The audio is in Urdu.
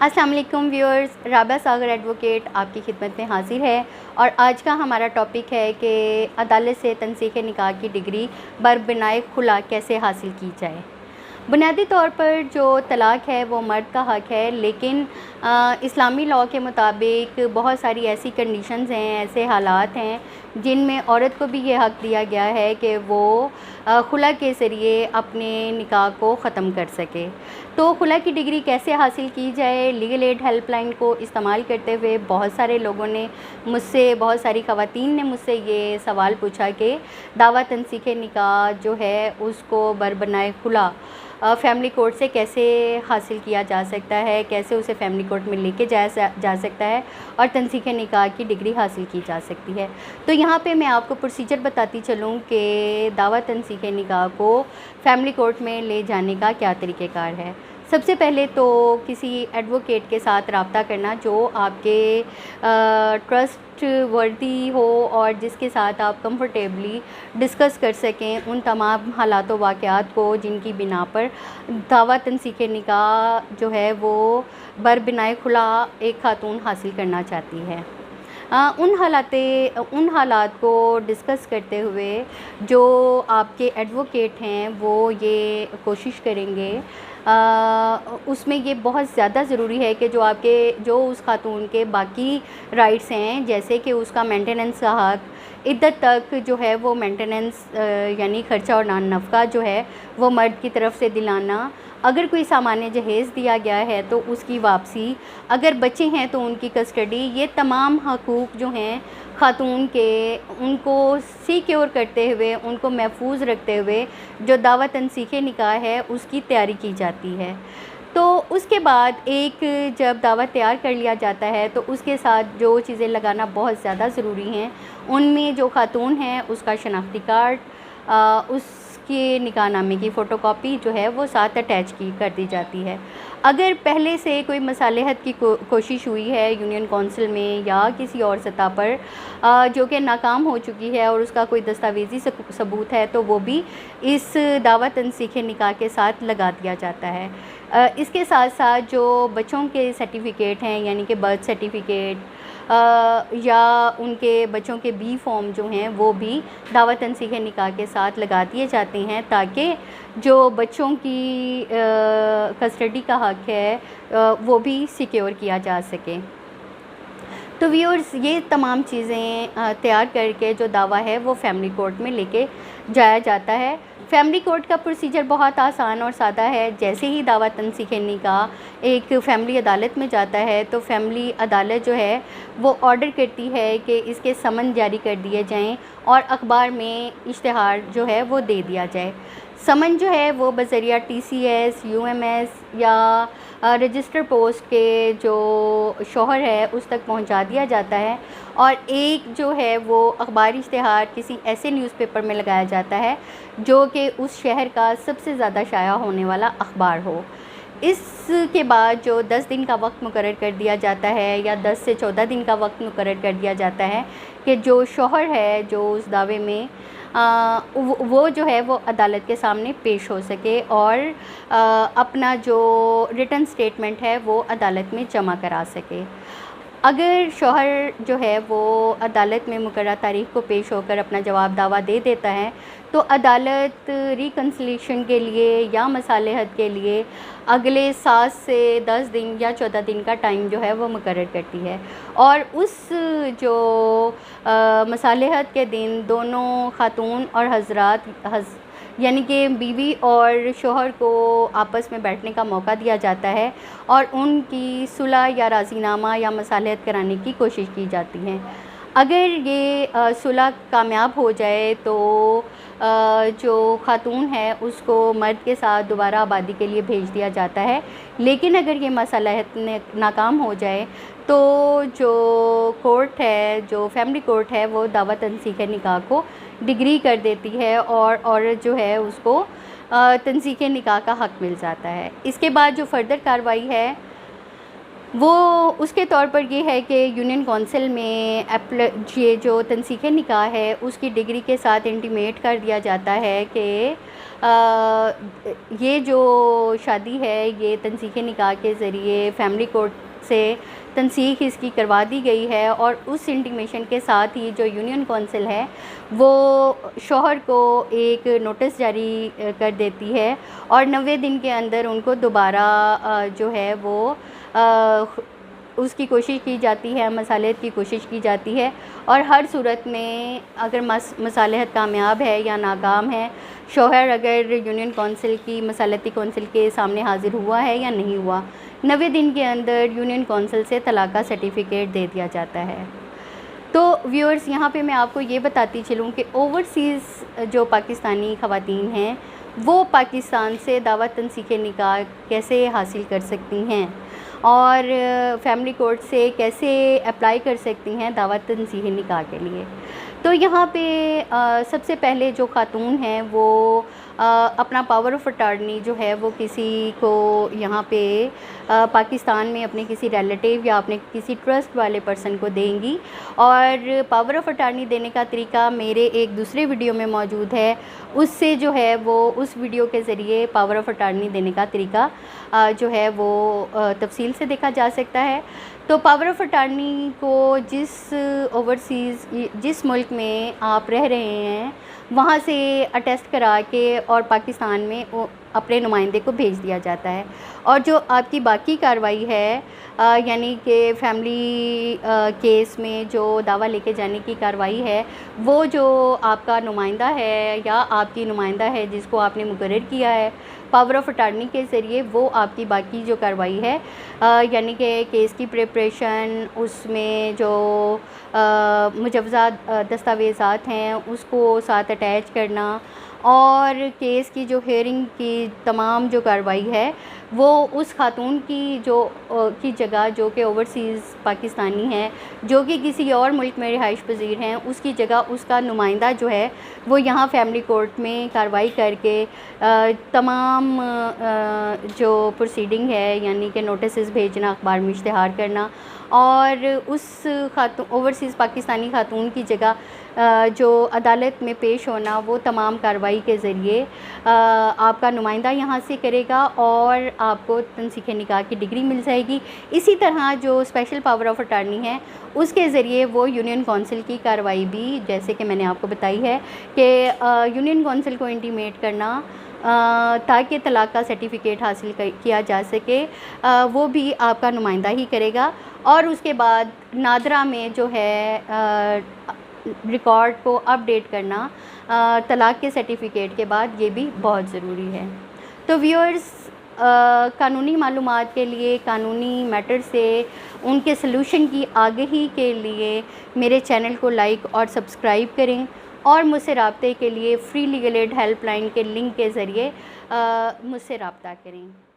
السلام علیکم ویورز، رابعہ ساگر ایڈوکیٹ آپ کی خدمت میں حاضر ہے اور آج کا ہمارا ٹاپک ہے کہ عدالت سے تنسیخ نکاح کی ڈگری بربنائے خلا کیسے حاصل کی جائے۔ بنیادی طور پر جو طلاق ہے وہ مرد کا حق ہے، لیکن اسلامی لاء کے مطابق بہت ساری ایسی کنڈیشنز ہیں، ایسے حالات ہیں جن میں عورت کو بھی یہ حق دیا گیا ہے کہ وہ خلا کے ذریعے اپنے نکاح کو ختم کر سکے۔ تو خلا کی ڈگری کیسے حاصل کی جائے؟ لیگل ایڈ ہیلپ لائن کو استعمال کرتے ہوئے بہت سارے لوگوں نے بہت ساری خواتین نے مجھ سے یہ سوال پوچھا کہ دعویٰ تنسیخ نکاح جو ہے اس کو بربنائے خلا فیملی کورٹ سے کیسے حاصل کیا جا سکتا ہے، کیسے اسے فیملی کورٹ میں لے کے جا سکتا ہے اور تنسیخ نکاح کی ڈگری حاصل کی جا سکتی ہے۔ تو یہاں پہ میں آپ کو پروسیجر بتاتی چلوں کہ دعویٰ تنسیخ نکاح کو فیملی کورٹ میں لے جانے کا کیا طریقہ کار ہے۔ سب سے پہلے تو کسی ایڈوکیٹ کے ساتھ رابطہ کرنا جو آپ کے ٹرسٹ وردی ہو اور جس کے ساتھ آپ کمفرٹیبلی ڈسکس کر سکیں ان تمام حالات و واقعات کو جن کی بنا پر دعویٰ تنسیخ نکاح جو ہے وہ بربنائے خلا ایک خاتون حاصل کرنا چاہتی ہے۔ ان حالات کو ڈسکس کرتے ہوئے جو آپ کے ایڈوکیٹ ہیں وہ یہ کوشش کریں گے، اس میں یہ بہت زیادہ ضروری ہے کہ جو اس خاتون کے باقی رائٹس ہیں، جیسے کہ اس کا مینٹیننس کا حق، عدت تک جو ہے وہ مینٹیننس یعنی خرچہ اور نفقہ جو ہے وہ مرد کی طرف سے دلانا، اگر کوئی سامان جہیز دیا گیا ہے تو اس کی واپسی، اگر بچے ہیں تو ان کی کسٹڈی، یہ تمام حقوق جو ہیں خاتون کے ان کو سیکیور کرتے ہوئے، ان کو محفوظ رکھتے ہوئے جو دعویٰ تنسیخ نکاح ہے اس کی تیاری کی جاتی ہے۔ تو اس کے بعد جب دعویٰ تیار کر لیا جاتا ہے تو اس کے ساتھ جو چیزیں لگانا بہت زیادہ ضروری ہیں، ان میں جو خاتون ہے اس کا شناختی کارڈ، اس کے نکاح نامے کی فوٹو کاپی جو ہے وہ ساتھ اٹیچ کر دی جاتی ہے۔ اگر پہلے سے کوئی مصالحت کی کوشش ہوئی ہے یونین کونسل میں یا کسی اور سطح پر جو کہ ناکام ہو چکی ہے اور اس کا کوئی دستاویزی ثبوت ہے تو وہ بھی اس دعویٰ تنسیخ نکاح کے ساتھ لگا دیا جاتا ہے۔ اس کے ساتھ ساتھ جو بچوں کے سرٹیفکیٹ ہیں یعنی کہ برتھ سرٹیفکیٹ یا ان کے بچوں کے بی فارم جو ہیں وہ بھی دعویٰ تنسیخ نکاح کے ساتھ لگا دیے جاتے ہیں تاکہ جو بچوں کی کسٹڈی کا حق ہے وہ بھی سیکیور کیا جا سکے۔ تو ویورز، یہ تمام چیزیں تیار کر کے جو دعویٰ ہے وہ فیملی کورٹ میں لے کے جایا جاتا ہے۔ فیملی کورٹ کا پروسیجر بہت آسان اور سادہ ہے۔ جیسے ہی دعویٰ تنسیخ نکاح ایک فیملی عدالت میں جاتا ہے تو فیملی عدالت جو ہے وہ آرڈر کرتی ہے کہ اس کے سمن جاری کر دیے جائیں اور اخبار میں اشتہار جو ہے وہ دے دیا جائے۔ سمن جو ہے وہ بذریعہ TCS، UMS یا رجسٹر پوسٹ کے جو شوہر ہے اس تک پہنچا دیا جاتا ہے، اور ایک جو ہے وہ اخباری اشتہار کسی ایسے نیوز پیپر میں لگایا جاتا ہے جو کہ اس شہر کا سب سے زیادہ شائع ہونے والا اخبار ہو۔ اس کے بعد جو 10 دن کا وقت مقرر کر دیا جاتا ہے یا 10 سے 14 دن کا وقت مقرر کر دیا جاتا ہے کہ جو شوہر ہے جو اس دعوے میں وہ جو ہے وہ عدالت کے سامنے پیش ہو سکے اور اپنا جو ریٹن سٹیٹمنٹ ہے وہ عدالت میں جمع کرا سکے۔ اگر شوہر جو ہے وہ عدالت میں مقررہ تاریخ کو پیش ہو کر اپنا جواب دعویٰ دے دیتا ہے تو عدالت ریکنسلیشن کے لیے یا مصالحت کے لیے اگلے 7 سے 10 دن یا 14 دن کا ٹائم جو ہے وہ مقرر کرتی ہے، اور اس جو مصالحت کے دن دونوں خاتون اور حضرات یعنی کہ بیوی اور شوہر کو آپس میں بیٹھنے کا موقع دیا جاتا ہے اور ان کی صلح یا راضی نامہ یا مصالحت کرانے کی کوشش کی جاتی ہے۔ اگر یہ صلح کامیاب ہو جائے تو جو خاتون ہے اس کو مرد کے ساتھ دوبارہ آبادی کے لیے بھیج دیا جاتا ہے، لیکن اگر یہ مصالحت ناکام ہو جائے تو جو کورٹ ہے، جو فیملی کورٹ ہے، وہ دعویٰ تنسیخ نکاح کو ڈگری کر دیتی ہے اور عورت جو ہے اس کو تنسیخ نکاح کا حق مل جاتا ہے۔ اس کے بعد جو فردر کارروائی ہے وہ اس کے طور پر یہ ہے کہ یونین کونسل میں یہ جو تنسیخ نکاح ہے اس کی ڈگری کے ساتھ انٹیمیٹ کر دیا جاتا ہے کہ یہ جو شادی ہے یہ تنسیخ نکاح کے ذریعے فیملی کورٹ سے تنسیخ اس کی کروا دی گئی ہے، اور اس انٹیمیشن کے ساتھ ہی جو یونین کونسل ہے وہ شوہر کو ایک نوٹس جاری کر دیتی ہے، اور 90 دن کے اندر ان کو دوبارہ جو ہے وہ اس کی کوشش کی جاتی ہے، مصالحت کی کوشش کی جاتی ہے، اور ہر صورت میں اگر مصالحت کامیاب ہے یا ناکام ہے، شوہر اگر یونین کونسل کی مصالحتی کونسل کے سامنے حاضر ہوا ہے یا نہیں ہوا، 90 دن کے اندر یونین کونسل سے طلاق کا سرٹیفکیٹ دے دیا جاتا ہے۔ تو ویورز، یہاں پہ میں آپ کو یہ بتاتی چلوں کہ اوورسیز جو پاکستانی خواتین ہیں وہ پاکستان سے دعوت تنسیخ نکاح کیسے حاصل کر سکتی ہیں اور فیملی کورٹ سے کیسے اپلائی کر سکتی ہیں دعوت تنسیخ نکاح کے لیے۔ تو یہاں پہ سب سے پہلے جو خاتون ہیں وہ اپنا پاور آف اٹارنی جو ہے وہ کسی کو یہاں پہ پاکستان میں اپنے کسی ریلیٹیو یا اپنے کسی ٹرسٹ والے پرسن کو دیں گی، اور پاور آف اٹارنی دینے کا طریقہ میرے ایک دوسرے ویڈیو میں موجود ہے، اس سے جو ہے وہ اس ویڈیو کے ذریعے پاور آف اٹارنی دینے کا طریقہ جو ہے وہ تفصیل سے دیکھا جا سکتا ہے۔ تو پاور آف اٹارنی کو جس ملک میں آپ رہ رہے ہیں وہاں سے اٹیسٹ کرا کے اور پاکستان میں اپنے نمائندے کو بھیج دیا جاتا ہے، اور جو آپ کی باقی کارروائی ہے یعنی کہ فیملی کیس میں جو دعویٰ لے کے جانے کی کارروائی ہے، وہ جو آپ کا نمائندہ ہے یا آپ کی نمائندہ ہے جس کو آپ نے مقرر کیا ہے پاور آف اٹارنی کے ذریعے، وہ آپ کی باقی جو کارروائی ہے یعنی کہ کیس کی پریپریشن، اس میں جو مجوزہ دستاویزات ہیں اس کو ساتھ اٹیچ کرنا، اور کیس کی جو ہیئرنگ کی تمام جو کارروائی ہے وہ اس خاتون کی کی جگہ جو کہ اوورسیز پاکستانی ہے، جو کہ کسی اور ملک میں رہائش پذیر ہیں، اس کی جگہ اس کا نمائندہ جو ہے وہ یہاں فیملی کورٹ میں کارروائی کر کے تمام جو پروسیڈنگ ہے یعنی کہ نوٹسز بھیجنا، اخبار میں اشتہار کرنا، اور اس اوورسیز پاکستانی خاتون کی جگہ جو عدالت میں پیش ہونا، وہ تمام کارروائی کے ذریعے آپ کا نمائندہ یہاں سے کرے گا اور آپ کو تنسیخ نکاح کی ڈگری مل جائے گی۔ اسی طرح جو اسپیشل پاور آف اٹارنی ہے اس کے ذریعے وہ یونین کونسل کی کارروائی بھی، جیسے کہ میں نے آپ کو بتائی ہے کہ یونین کونسل کو انٹیمیٹ کرنا تاکہ طلاق کا سرٹیفکیٹ حاصل کیا جا سکے، وہ بھی آپ کا نمائندہ ہی کرے گا، اور اس کے بعد نادرہ میں جو ہے ریکارڈ کو اپ ڈیٹ کرنا طلاق کے سرٹیفکیٹ کے بعد، یہ بھی بہت ضروری ہے۔ تو ویورز، قانونی معلومات کے لیے، قانونی میٹر سے ان کے سلوشن کی آگہی کے لیے میرے چینل کو لائک اور سبسکرائب کریں، اور مجھ سے رابطے کے لیے free legal aid help line کے لنک کے ذریعے مجھ سے رابطہ کریں۔